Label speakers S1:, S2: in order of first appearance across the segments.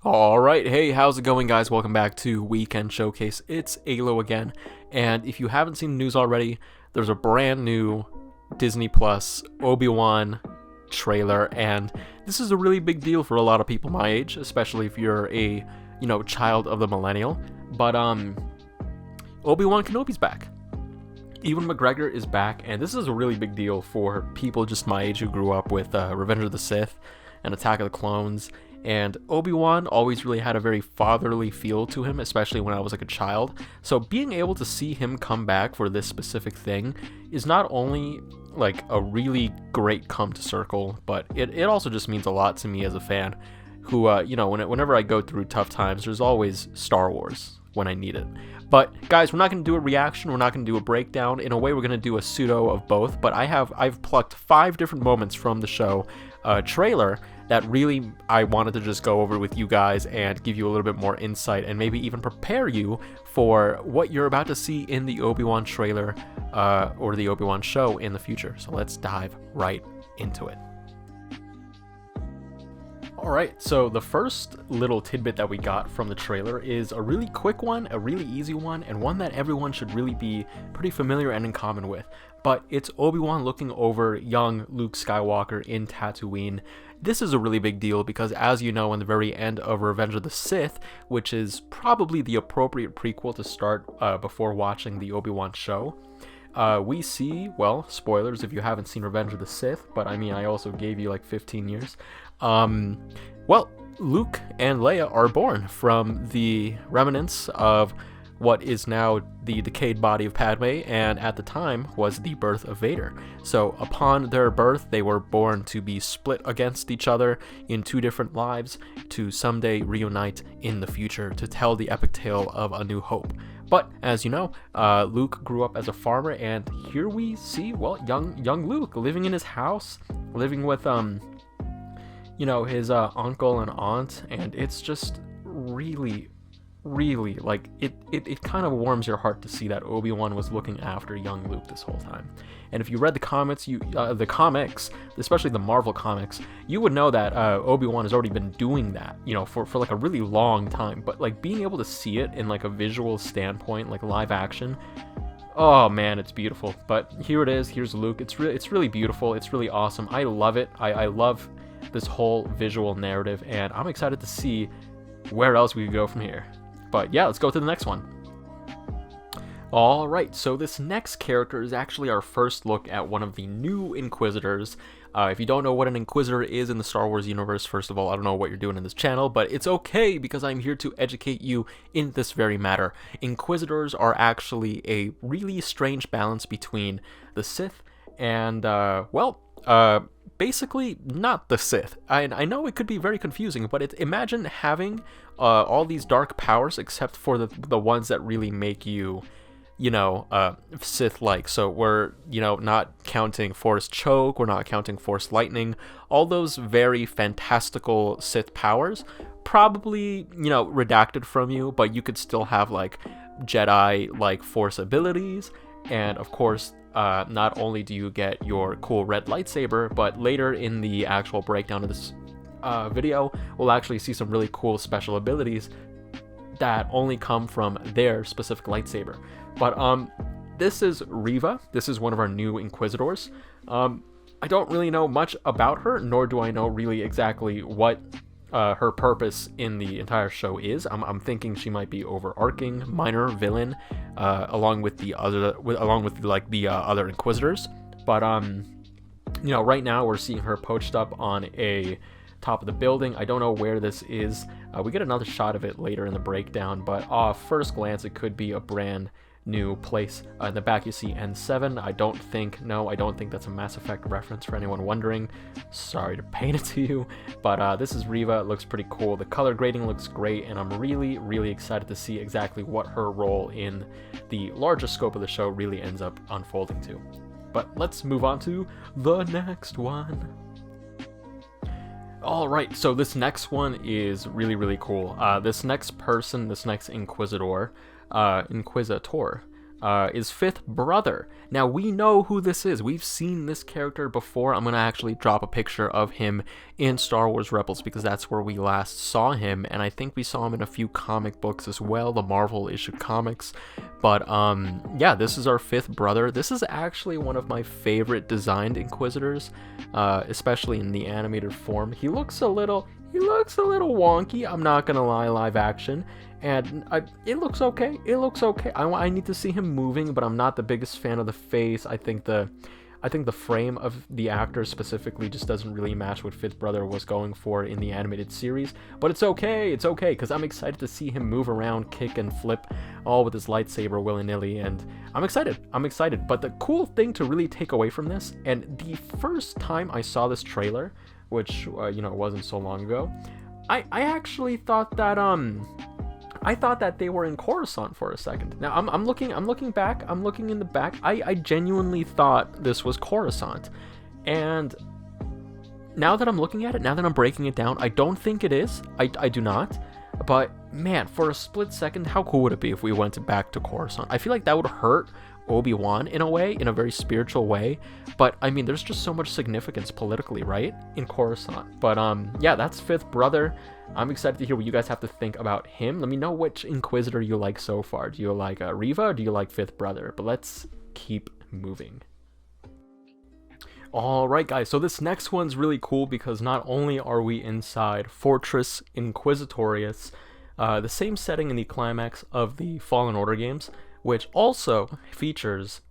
S1: Alright, hey, how's it going, guys? Welcome back to Weekend Showcase. It's Alo again, and if you haven't seen the news already, there's a brand new Disney Plus Obi-Wan trailer, and this is a really big deal for a lot of people my age, especially if you're a, child of the millennial. But, Obi-Wan Kenobi's back. Ewan McGregor is back, and this is a really big deal for people just my age who grew up with Revenge of the Sith and Attack of the Clones. And Obi-Wan always really had a very fatherly feel to him, especially when I was like a child. So being able to see him come back for this specific thing is not only like a really great come to circle, but it also just means a lot to me as a fan who, whenever I go through tough times, there's always Star Wars when I need it. But guys, we're not going to do a reaction, we're not going to do a breakdown. In a way, we're going to do a pseudo of both, but I've plucked 5 different moments from the show trailer that really I wanted to just go over with you guys and give you a little bit more insight and maybe even prepare you for what you're about to see in the Obi-Wan trailer or the Obi-Wan show in the future. So let's dive right into it. Alright, so the first little tidbit that we got from the trailer is a really quick one, a really easy one, and one that everyone should really be pretty familiar and in common with. But it's Obi-Wan looking over young Luke Skywalker in Tatooine. This is a really big deal because, as you know, in the very end of Revenge of the Sith, which is probably the appropriate prequel to start before watching the Obi-Wan show, we see, well, spoilers if you haven't seen Revenge of the Sith, but I mean, I also gave you like 15 years. Well, Luke and Leia are born from the remnants of what is now the decayed body of Padme, and at the time was the birth of Vader. So upon their birth, they were born to be split against each other in 2 different lives to someday reunite in the future to tell the epic tale of A New Hope. But as you know, Luke grew up as a farmer, and here we see, well, young Luke living in his house, living with his uncle and aunt, and it's just really like it kind of warms your heart to see that Obi-Wan was looking after young Luke this whole time. And if you read the comics, especially the Marvel comics, you would know that Obi-Wan has already been doing that, for like a really long time. But like being able to see it in like a visual standpoint, like live action, oh man, it's beautiful. But here it is. Here's Luke. It's really beautiful. It's really awesome. I love it. I love this whole visual narrative, and I'm excited to see where else we could go from here. But yeah, let's go to the next one. Alright, so this next character is actually our first look at one of the new Inquisitors. If you don't know what an Inquisitor is in the Star Wars universe, first of all, I don't know what you're doing in this channel, but it's okay because I'm here to educate you in this very matter. Inquisitors are actually a really strange balance between the Sith and, basically not the Sith. I know it could be very confusing, but imagine having all these dark powers except for the ones that really make you, Sith-like. So we're, not counting Force Choke, we're not counting Force Lightning. All those very fantastical Sith powers, probably, redacted from you, but you could still have, like, Jedi-like Force abilities, and, of course, not only do you get your cool red lightsaber, but later in the actual breakdown of this video, we'll actually see some really cool special abilities that only come from their specific lightsaber. But this is Reva. This is one of our new Inquisitors. I don't really know much about her, nor do I know really exactly what her purpose in the entire show is. I'm thinking she might be overarching minor villain, along with the other Inquisitors. But right now we're seeing her poached up on a top of the building. I don't know where this is. We get another shot of it later in the breakdown, but off first glance, it could be a brand new place. In the back you see N7. I don't think that's a Mass Effect reference for anyone wondering. Sorry to paint it to you, but this is Reva. It looks pretty cool. The color grading looks great, and I'm really excited to see exactly what her role in the larger scope of the show really ends up unfolding to. But let's move on to the next one. Alright, so this next one is really cool. This next Inquisitor, is fifth brother. Now, we know who this is. We've seen this character before. I'm going to actually drop a picture of him in Star Wars Rebels because that's where we last saw him, and I think we saw him in a few comic books as well, the Marvel issue comics. But yeah, this is our fifth brother. This is actually one of my favorite designed Inquisitors, especially in the animated form. He looks a little wonky, I'm not gonna lie, live action, and it looks okay. It looks okay. I need to see him moving, but I'm not the biggest fan of the face. I think the frame of the actor specifically just doesn't really match what fifth brother was going for in the animated series. But it's okay, because I'm excited to see him move around, kick and flip, all with his lightsaber willy-nilly, and I'm excited. But the cool thing to really take away from this, and the first time I saw this trailer, which wasn't so long ago, I actually thought that they were in Coruscant for a second. Now I'm looking back, I'm looking in the back. I genuinely thought this was Coruscant, and now that I'm looking at it, now that I'm breaking it down, I don't think it is. I do not. But man, for a split second, how cool would it be if we went back to Coruscant? I feel like that would hurt Obi-Wan in a way, in a very spiritual way, but I mean, there's just so much significance politically, right, in Coruscant. But yeah, that's fifth brother. I'm excited to hear what you guys have to think about him. Let me know which Inquisitor you like so far. Do you like Reva, or do you like fifth brother? But let's keep moving. Alright guys, so this next one's really cool because not only are we inside Fortress Inquisitorius, the same setting in the climax of the Fallen Order games, which also features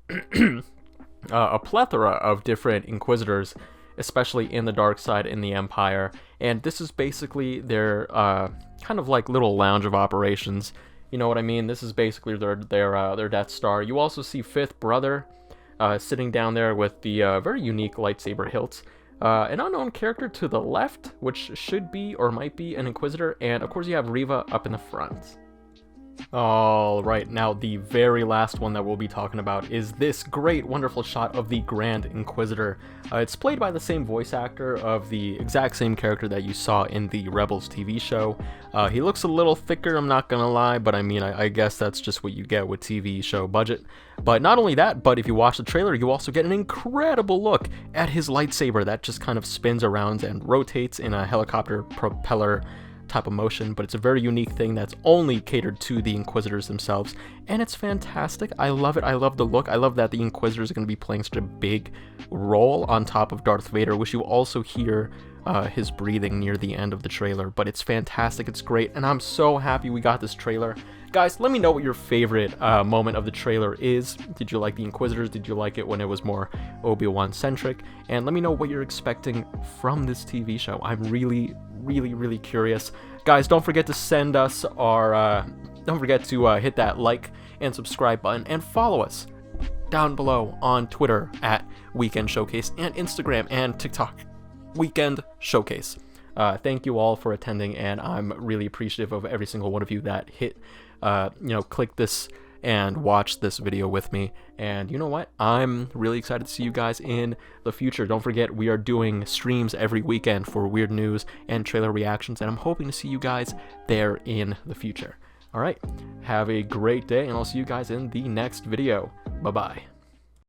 S1: a plethora of different Inquisitors, especially in the dark side in the Empire, and this is basically their kind of like little lounge of operations. You know what I mean? This is basically their Death Star. You also see fifth brother sitting down there with the very unique lightsaber hilts. An unknown character to the left, which should be or might be an Inquisitor, and of course you have Reva up in the front. Alright, now the very last one that we'll be talking about is this great, wonderful shot of the Grand Inquisitor. It's played by the same voice actor of the exact same character that you saw in the Rebels TV show. He looks a little thicker, I'm not gonna lie, but I mean, I guess that's just what you get with TV show budget. But not only that, but if you watch the trailer, you also get an incredible look at his lightsaber that just kind of spins around and rotates in a helicopter propeller type of motion, but it's a very unique thing that's only catered to the Inquisitors themselves, and it's fantastic. I love it. I love the look. I love that the Inquisitors are going to be playing such a big role on top of Darth Vader, which you also hear his breathing near the end of the trailer, but it's fantastic. It's great, and I'm so happy we got this trailer. Guys, let me know what your favorite moment of the trailer is. Did you like the Inquisitors? Did you like it when it was more Obi-Wan centric? And let me know what you're expecting from this TV show. I'm really curious. Guys, don't forget to send us our don't forget to hit that like and subscribe button, and follow us down below on Twitter at Weekend Showcase, and Instagram and TikTok Weekend Showcase. Thank you all for attending, and I'm really appreciative of every single one of you that hit click this and watch this video with me. And you know what? I'm really excited to see you guys in the future. Don't forget, we are doing streams every weekend for weird news and trailer reactions, and I'm hoping to see you guys there in the future. All right, have a great day, and I'll see you guys in the next video. Bye-bye.